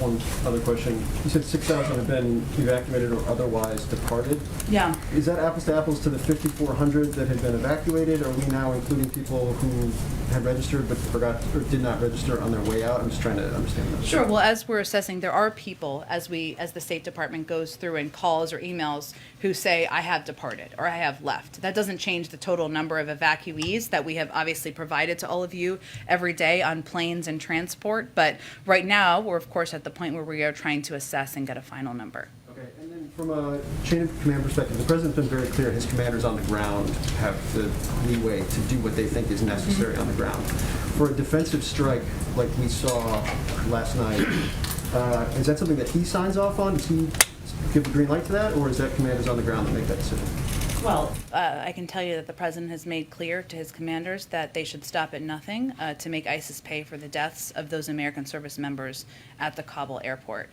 one other question. You said 6,000 have been evacuated or otherwise departed. Yeah. Is that apples to apples to the 5,400 that had been evacuated? Are we now including people who had registered but forgot or did not register on their way out? I'm just trying to understand that. Sure. Well, as we're assessing, there are people, as the State Department goes through and calls or emails, who say, I have departed or I have left. That doesn't change the total number of evacuees that we have obviously provided to all of you every day on planes and transport. But right now, we're, of course, at the point where we are trying to assess and get a final number. Okay, and then from a chain of command perspective, the president's been very clear his commanders on the ground have the leeway to do what they think is necessary on the ground. For a defensive strike like we saw last night, is that something that he signs off on? Does he give the green light to that, or is that commanders on the ground that make that decision? Well, I can tell you that the president has made clear to his commanders that they should stop at nothing to make ISIS pay for the deaths of those American service members at the Kabul airport.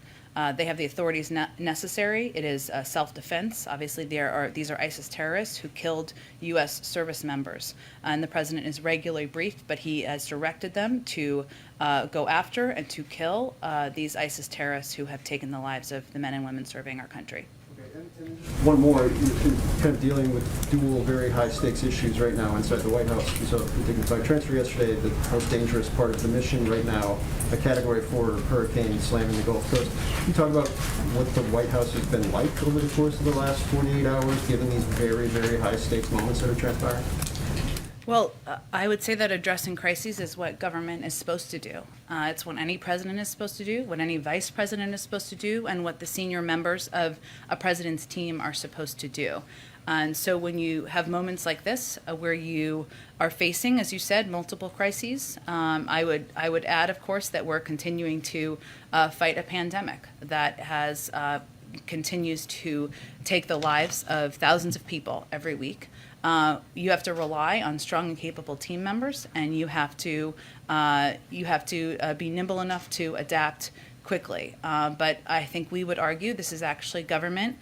They have the authorities necessary. It is self-defense. Obviously, these are ISIS terrorists who killed U.S. service members. And the president is regularly briefed, but he has directed them to go after and to kill these ISIS terrorists who have taken the lives of the men and women serving our country. And one more, you're kind of dealing with dual very high stakes issues right now inside the White House. We saw the dignified transfer yesterday, the most dangerous part of the mission right now, a Category 4 hurricane slamming the Gulf Coast. Can you talk about what the White House has been like over the course of the last 48 hours, given these very, very high stakes moments that are transpiring? Well, I would say that addressing crises is what government is supposed to do. It's what any president is supposed to do, what any vice president is supposed to do, and what the senior members of a president's team are supposed to do. And so when you have moments like this, where you are facing, as you said, multiple crises, I would add, of course, that we're continuing to fight a pandemic that has continues to take the lives of thousands of people every week. You have to rely on strong and capable team members, and you have to be nimble enough to adapt quickly. But I think we would argue this is actually government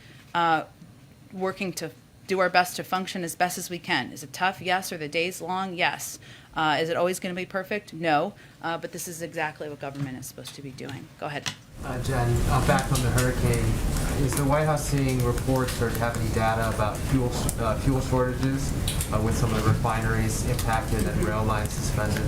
working to do our best to function as best as we can. Is it tough? Yes. Are the days long? Yes. Is it always going to be perfect? No. But this is exactly what government is supposed to be doing. Go ahead. Jen, back on the hurricane, is the White House seeing reports or have any data about fuel shortages with some of the refineries impacted and rail lines suspended?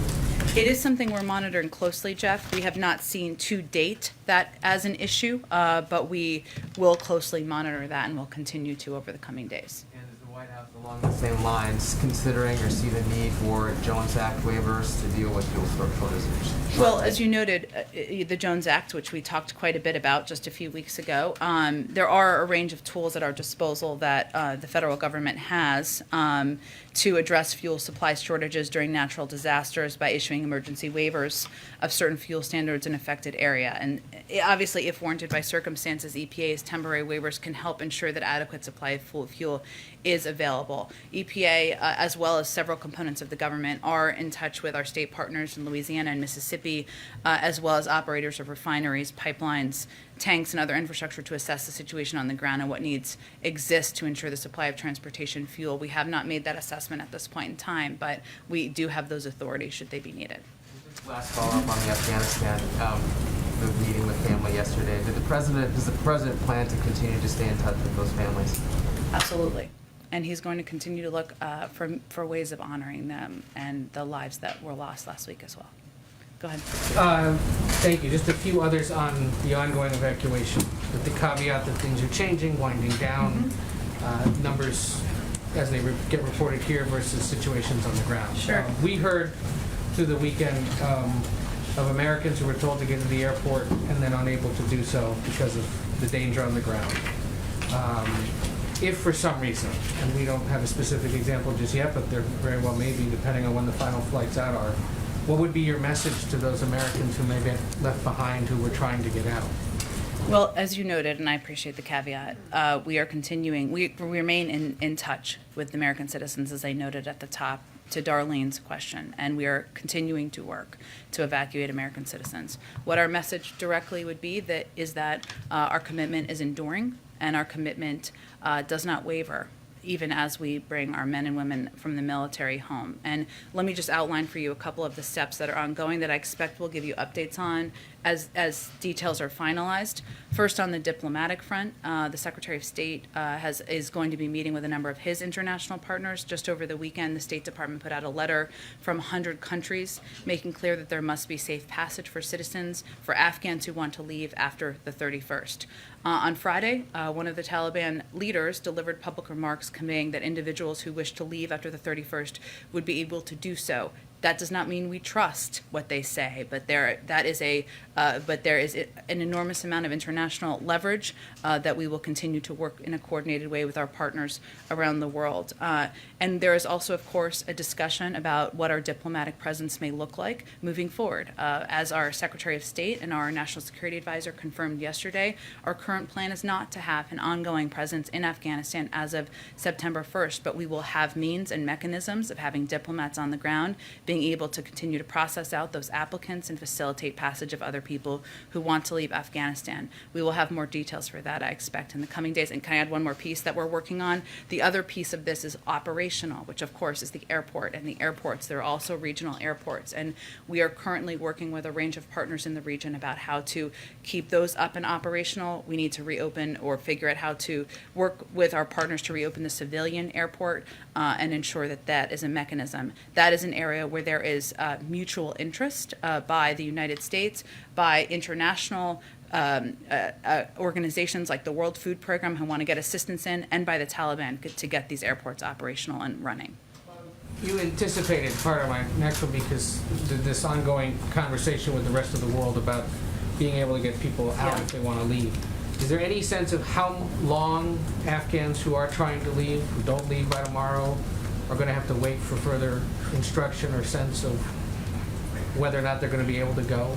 It is something we're monitoring closely, Jeff. We have not seen to date that as an issue, but we will closely monitor that and will continue to over the coming days. White House, along the same lines, considering or see the need for Jones Act waivers to deal with fuel shortages? Well, as you noted, the Jones Act, which we talked quite a bit about just a few weeks ago, there are a range of tools at our disposal that the federal government has to address fuel supply shortages during natural disasters by issuing emergency waivers of certain fuel standards in affected area. And obviously, if warranted by circumstances, EPA's temporary waivers can help ensure that adequate supply of fuel is available. EPA, as well as several components of the government, are in touch with our state partners in Louisiana and Mississippi, as well as operators of refineries, pipelines, tanks, and other infrastructure to assess the situation on the ground and what needs exist to ensure the supply of transportation fuel. We have not made that assessment at this point in time, but we do have those authorities should they be needed. Last follow-up on the Afghanistan the meeting with family yesterday. Does the president plan to continue to stay in touch with those families? Absolutely. And he's going to continue to look for ways of honoring them and the lives that were lost last week as well. Go ahead. Thank you. Just a few others on the ongoing evacuation, with the caveat that things are changing, winding down, numbers as they get reported here versus situations on the ground. Sure. We heard through the weekend of Americans who were told to get to the airport and then unable to do so because of the danger on the ground. If for some reason, and we don't have a specific example just yet, but there very well may be, depending on when the final flights out are, what would be your message to those Americans who may be left behind who were trying to get out? Well, as you noted, and I appreciate the caveat, we are continuing, we remain in touch with American citizens, as I noted at the top, to Darlene's question, and we are continuing to work to evacuate American citizens. What our message directly would be is that our commitment is enduring, and our commitment does not waver, even as we bring our men and women from the military home. And let me just outline for you a couple of the steps that are ongoing that I expect we'll give you updates on as details are finalized. First, on the diplomatic front, the Secretary of State is going to be meeting with a number of his international partners. Just over the weekend, the State Department put out a letter from 100 countries making clear that there must be safe passage for citizens, for Afghans who want to leave after the 31st. On Friday, one of the Taliban leaders delivered public remarks conveying that individuals who wish to leave after the 31st would be able to do so. That does not mean we trust what they say, but there is an enormous amount of international leverage that we will continue to work in a coordinated way with our partners around the world. And there is also, of course, a discussion about what our diplomatic presence may look like moving forward. As our Secretary of State and our National Security Advisor confirmed yesterday, our current plan is not to have an ongoing presence in Afghanistan as of September 1st, but we will have means and mechanisms of having diplomats on the ground, being able to continue to process out those applicants and facilitate passage of other people who want to leave Afghanistan. We will have more details for that, I expect, in the coming days. And can I add one more piece that we're working on? The other piece of this is operational, which of course is the airport and the airports. There are also regional airports. And we are currently working with a range of partners in the region about how to keep those up and operational. We need to reopen or figure out how to work with our partners to reopen the civilian airport and ensure that that is a mechanism. That is an area where there is mutual interest by the United States, by international organizations like the World Food Program who want to get assistance in, and by the Taliban to get these airports operational and running. You anticipated part of my next one because this ongoing conversation with the rest of the world about being able to get people out if they want to leave. Is there any sense of how long Afghans who are trying to leave, who don't leave by tomorrow, are going to have to wait for further instruction or sense of whether or not they're going to be able to go?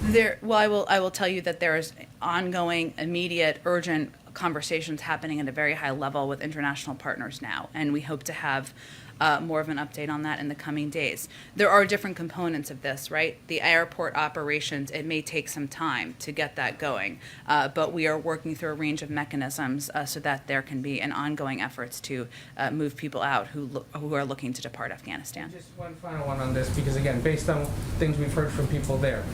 I will tell you that there is ongoing, immediate, urgent conversations happening at a very high level with international partners now, and we hope to have more of an update on that in the coming days. There are different components of this, right? The airport operations, it may take some time to get that going, but we are working through a range of mechanisms so that there can be an ongoing efforts to move people out who are looking to depart Afghanistan. Just one final one on this, because again, based on things we've heard from people there,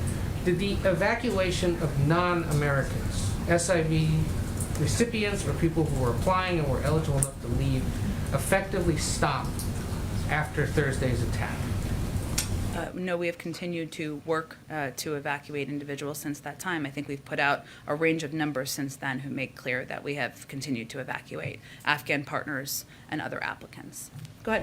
did the evacuation of non-Americans, SIV recipients or people who were applying and were eligible enough to leave, effectively stop after Thursday's attack? No, we have continued to work to evacuate individuals since that time. I think we've put out a range of numbers since then who make clear that we have continued to evacuate Afghan partners and other applicants. Go ahead.